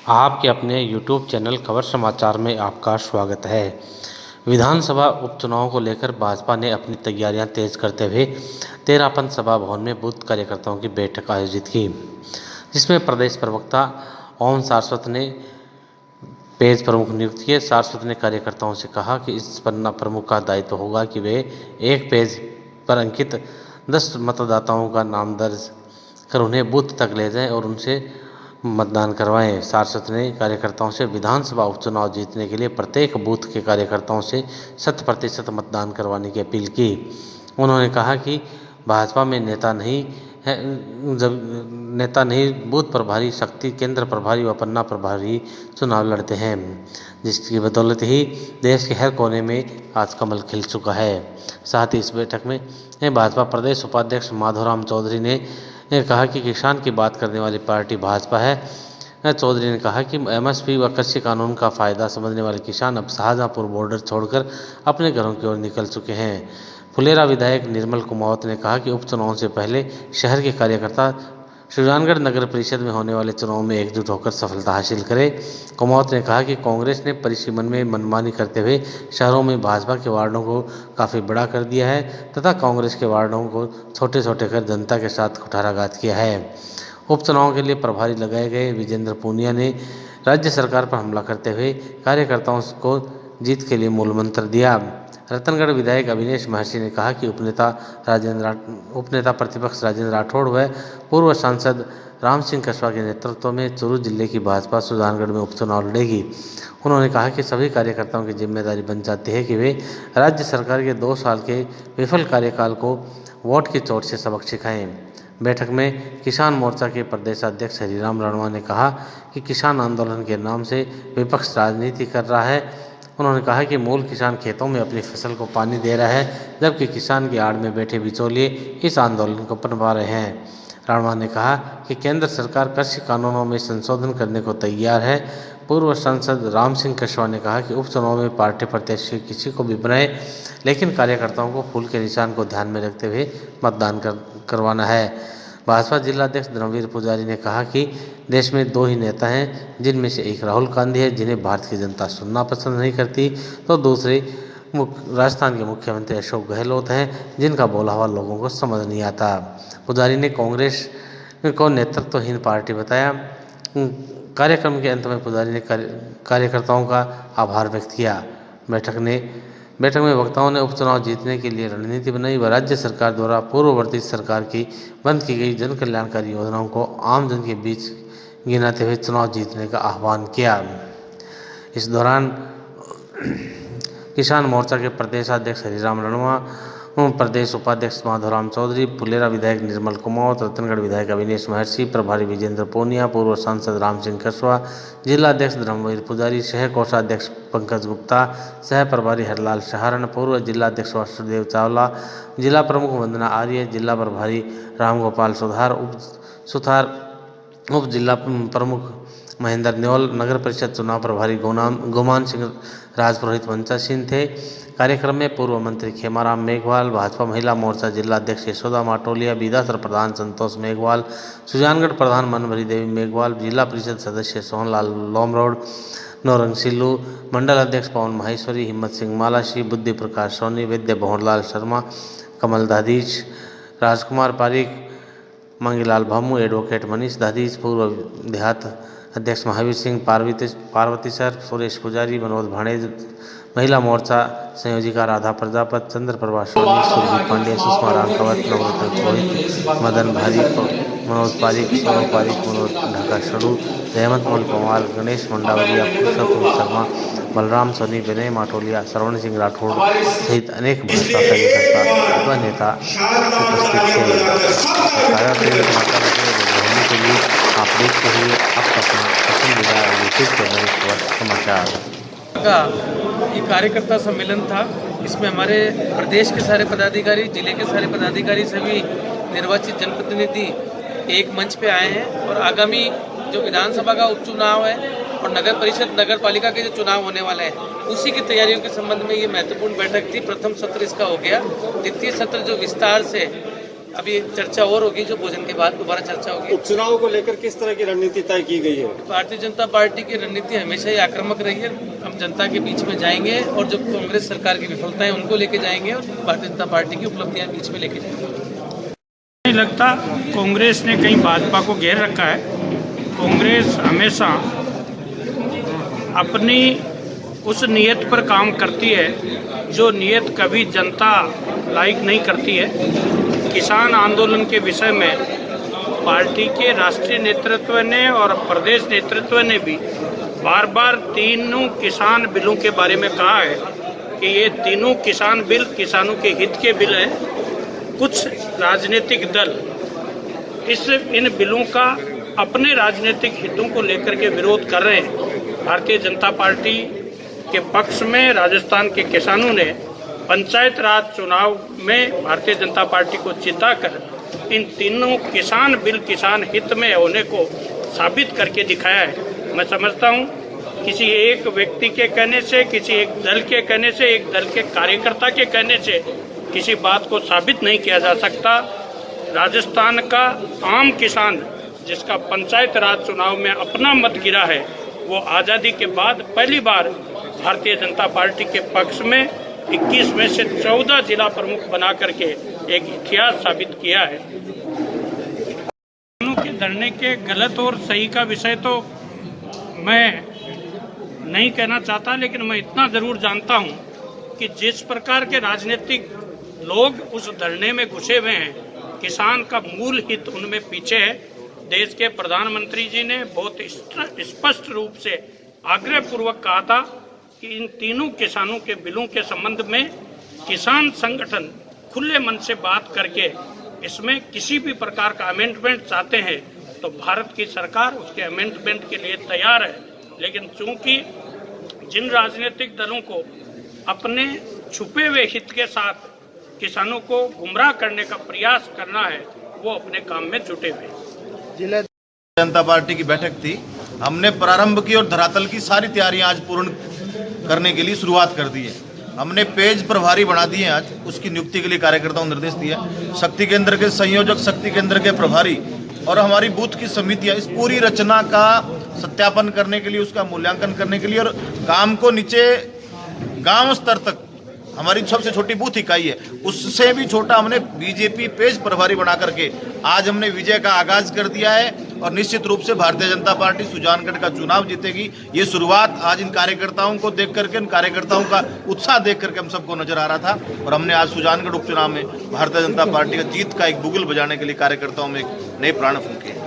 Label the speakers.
Speaker 1: आपके अपने YouTube channel खबर समाचार में आपका स्वागत है। विधानसभा उपचुनाव को लेकर भाजपा ने अपनी तैयारियां तेज करते हुए तेरापंथ सभा भवन में बूथ कार्यकर्ताओं की बैठक आयोजित की, जिसमें प्रदेश प्रवक्ता ओम सारस्वत ने पेज प्रमुख नियुक्त किए। सारस्वत ने कार्यकर्ताओं से कहा कि इस पन्ना प्रमुख का दायित्व होगा कि वे एक पेज पर अंकित 10 मतदाताओं का नाम दर्ज कर उन्हें बूथ तक ले जाएं और उनसे मतदान करवाएं। सारस्वत ने कार्यकर्ताओं से विधानसभा उपचुनाव जीतने के लिए प्रत्येक बूथ के कार्यकर्ताओं से 100% मतदान करवाने की अपील की। उन्होंने कहा कि भाजपा में नेता नहीं है, जब नेता नहीं बूथ प्रभारी, शक्ति केंद्र प्रभारी व पन्ना प्रभारी चुनाव लड़ते हैं, जिसकी बदौलत ही देश के हर कोने में आज कमल खिल चुका है। साथ ही इस बैठक में भाजपा प्रदेश उपाध्यक्ष माधोराम चौधरी ने कहा कि किसान की बात करने वाली पार्टी भाजपा है। चौधरी ने कहा कि एमएसपी व कृषि कानून का फायदा समझने वाले किसान अब शाहजहांपुर बॉर्डर छोड़कर अपने घरों की ओर निकल चुके हैं। फुलेरा विधायक निर्मल कुमावत ने कहा कि उपचुनाव से पहले शहर के कार्यकर्ता सुजानगढ़ नगर परिषद में होने वाले चुनाव में एकजुट होकर सफलता हासिल करें। कुमावत ने कहा कि कांग्रेस ने परिसीमन में मनमानी करते हुए शहरों में भाजपा के वार्डों को काफ़ी बड़ा कर दिया है तथा कांग्रेस के वार्डों को छोटे छोटे कर जनता के साथ कुठाराघात किया है। उपचुनाव के लिए प्रभारी लगाए गए विजेंद्र पूनिया ने राज्य सरकार पर हमला करते हुए कार्यकर्ताओं को जीत के लिए मूल मंत्र दिया। रतनगढ़ विधायक अविनेश महर्षि ने कहा कि उपनेता प्रतिपक्ष राजेंद्र राठौड़ व पूर्व सांसद राम सिंह कस्वा के नेतृत्व में चूरू जिले की भाजपा सुजानगढ़ में उपचुनाव लड़ेगी। उन्होंने कहा कि सभी कार्यकर्ताओं की जिम्मेदारी बन जाती है कि वे राज्य सरकार के 2 साल के विफल कार्यकाल को वोट की चोट से सबक सिखाएं। बैठक में किसान मोर्चा के प्रदेशाध्यक्ष हरिराम रणवा ने कहा कि किसान आंदोलन के नाम से विपक्ष राजनीति कर रहा है। उन्होंने कहा कि मूल किसान खेतों में अपनी फसल को पानी दे रहा है, जबकि किसान की आड़ में बैठे बिचौलिए इस आंदोलन को पनपा रहे हैं। रणवा ने कहा कि केंद्र सरकार कृषि कानूनों में संशोधन करने को तैयार है। पूर्व सांसद राम सिंह कस्वा ने कहा कि उपचुनाव में पार्टी प्रत्याशी किसी को भी बनाए, लेकिन कार्यकर्ताओं को फूल के निशान को ध्यान में रखते हुए मतदान करवाना है। भाजपा जिलाध्यक्ष धर्मवीर पुजारी ने कहा कि देश में 2 ही नेता हैं, जिनमें से एक राहुल गांधी है, जिन्हें भारत की जनता सुनना पसंद नहीं करती, तो दूसरे राजस्थान के मुख्यमंत्री अशोक गहलोत हैं, जिनका बोला हुआ लोगों को समझ नहीं आता। पुजारी ने कांग्रेस को नेतृत्वहीन पार्टी बताया। कार्यक्रम के अंत में पुजारी ने कार्यकर्ताओं का आभार व्यक्त किया। बैठक में वक्ताओं ने उपचुनाव जीतने के लिए रणनीति बनाई व राज्य सरकार द्वारा पूर्ववर्ती सरकार की बंद की गई जन कल्याणकारी योजनाओं को आम जन के बीच गिनाते हुए चुनाव जीतने का आह्वान किया। इस दौरान किसान मोर्चा के प्रदेशाध्यक्ष हरिराम रणवा, प्रदेश उपाध्यक्ष माधोराम चौधरी, फुलेरा विधायक निर्मल कुमावत, रतनगढ़ विधायक अविनेश महर्षि, प्रभारी विजेंद्र पूनिया, पूर्व सांसद राम सिंह कस्वा, जिलाध्यक्ष धर्मवीर पुजारी, शहर कोषाध्यक्ष पंकज गुप्ता, सह प्रभारी हरलाल सहारण, पूर्व जिलाध्यक्ष वासुदेव चावला, जिला प्रमुख वंदना आर्य, जिला प्रभारी रामगोपाल सुथार, उप जिला प्रमुख महेंद्र न्योल, नगर परिषद चुनाव प्रभारी गुमान सिंह राजपुरोहित वंचासीन थे। कार्यक्रम में पूर्व मंत्री खेमाराम मेघवाल, भाजपा महिला मोर्चा जिलाध्यक्ष यशोदा माटोलिया, बीदासर प्रधान संतोष मेघवाल, सुजानगढ़ प्रधान मनभरी देवी मेघवाल, जिला परिषद सदस्य सोहनलाल लोमरोड, नौरंग सिल्लू, मंडल अध्यक्ष पवन माहेश्वरी, हिम्मत सिंह मालाशी, बुद्धि प्रकाश सोनी, वैद्य भंवरलाल शर्मा, कमल दादीज, राजकुमार पारिक, मंगीलाल भामू, एडवोकेट मनीष दादीज, पूर्व देहात अध्यक्ष महावीर सिंह पार्वती सर, सुरेश पुजारी, मनोज भाणेज, महिला मोर्चा संयोजिका राधा प्रजापत, चंद्र प्रभा सोनी, सुरभि पांडे, सुषमा रामकवत, नवरत्न पुरोहित, मदन भारी, मनोज पारिक, सोनू पारिक, मनोज ढाका शरू, जयमंत मल पवार, गणेश मंडावलिया, पुरुषोत्तम शर्मा, बलराम सोनी, विनय माटोलिया, श्रवण सिंह राठौड़ सहित अनेक भाजपा कार्यकर्ता व नेता उपस्थित थे। के लिए आप देखते हुए आपका पसंदीदा यूट्यूब चैनल खबर समाचार
Speaker 2: का ये कार्यकर्ता सम्मेलन था। इसमें हमारे प्रदेश के सारे पदाधिकारी, जिले के सारे पदाधिकारी, सभी निर्वाचित जनप्रतिनिधि एक मंच पे आए हैं और आगामी जो विधानसभा का उपचुनाव है और नगर परिषद नगर पालिका के जो चुनाव होने वाले हैं, उसी की तैयारियों के संबंध में ये महत्वपूर्ण बैठक थी। प्रथम सत्र इसका हो गया। द्वितीय सत्र जो विस्तार से अभी चर्चा और होगी, जो भोजन के बाद दोबारा चर्चा होगी।
Speaker 3: उपचुनाव को लेकर किस तरह की रणनीति तय की गई है?
Speaker 2: भारतीय जनता पार्टी की रणनीति हमेशा ही आक्रामक रही है। हम जनता के बीच में जाएंगे और जो कांग्रेस सरकार की विफलताएं उनको लेके जाएंगे और भारतीय जनता पार्टी की उपलब्धियां बीच में लेके जाएंगे।
Speaker 4: नहीं लगता कांग्रेस ने कहीं भाजपा को घेर रखा है। कांग्रेस हमेशा अपनी उस नीयत पर काम करती है जो नीयत कभी जनता लाइक नहीं करती है। किसान आंदोलन के विषय में पार्टी के राष्ट्रीय नेतृत्व ने और प्रदेश नेतृत्व ने भी बार बार तीनों किसान बिलों के बारे में कहा है कि ये तीनों किसान बिल किसानों के हित के बिल हैं। कुछ राजनीतिक दल इन बिलों का अपने राजनीतिक हितों को लेकर के विरोध कर रहे हैं। भारतीय जनता पार्टी के पक्ष में राजस्थान के किसानों ने पंचायत राज चुनाव में भारतीय जनता पार्टी को जिताकर इन तीनों किसान बिल किसान हित में होने को साबित करके दिखाया है। मैं समझता हूँ किसी एक व्यक्ति के कहने से, किसी एक दल के कहने से, एक दल के कार्यकर्ता के कहने से किसी बात को साबित नहीं किया जा सकता। राजस्थान का आम किसान जिसका पंचायत राज चुनाव में अपना मत गिरा है, वो आज़ादी के बाद पहली बार भारतीय जनता पार्टी के पक्ष में 21 में से 14 जिला प्रमुख बना करके एक इतिहास साबित किया है। किसानों के धरने के गलत और सही का विषय तो मैं नहीं कहना चाहता, लेकिन मैं इतना जरूर जानता हूं कि जिस प्रकार के राजनीतिक लोग उस धरने में घुसे हुए हैं, किसान का मूल हित उनमें पीछे है। देश के प्रधानमंत्री जी ने बहुत स्पष्ट रूप से आग्रहपूर्वक कहा था कि इन तीनों किसानों के बिलों के संबंध में किसान संगठन खुले मन से बात करके इसमें किसी भी प्रकार का अमेंडमेंट चाहते हैं तो भारत की सरकार उसके अमेंडमेंट के लिए तैयार है। लेकिन चूंकि जिन राजनीतिक दलों को अपने छुपे हुए हित के साथ किसानों को गुमराह करने का प्रयास करना है, वो अपने काम में जुटे हुए हैं।
Speaker 5: जिला जनता पार्टी की बैठक थी, हमने प्रारंभ की और धरातल की सारी तैयारियां आज पूर्ण करने के लिए शुरुआत कर दी है। हमने पेज प्रभारी बना दिए हैं, आज उसकी नियुक्ति के लिए कार्यकर्ताओं को निर्देश दिया। शक्ति केंद्र के संयोजक, शक्ति केंद्र के प्रभारी और हमारी बूथ की समितियां इस पूरी रचना का सत्यापन करने के लिए, उसका मूल्यांकन करने के लिए और काम को नीचे गांव स्तर तक, हमारी सबसे छोटी बूथ इकाई है उससे भी छोटा, हमने बीजेपी पेज प्रभारी बना करके आज हमने विजय का आगाज कर दिया है और निश्चित रूप से भारतीय जनता पार्टी सुजानगढ़ का चुनाव जीतेगी। ये शुरुआत आज इन कार्यकर्ताओं को देख करके, इन कार्यकर्ताओं का उत्साह देख करके हम सबको नजर आ रहा था और हमने आज सुजानगढ़ उपचुनाव में भारतीय जनता पार्टी का जीत का एक बुगल बजाने के लिए कार्यकर्ताओं में एक नए प्राण फूंके।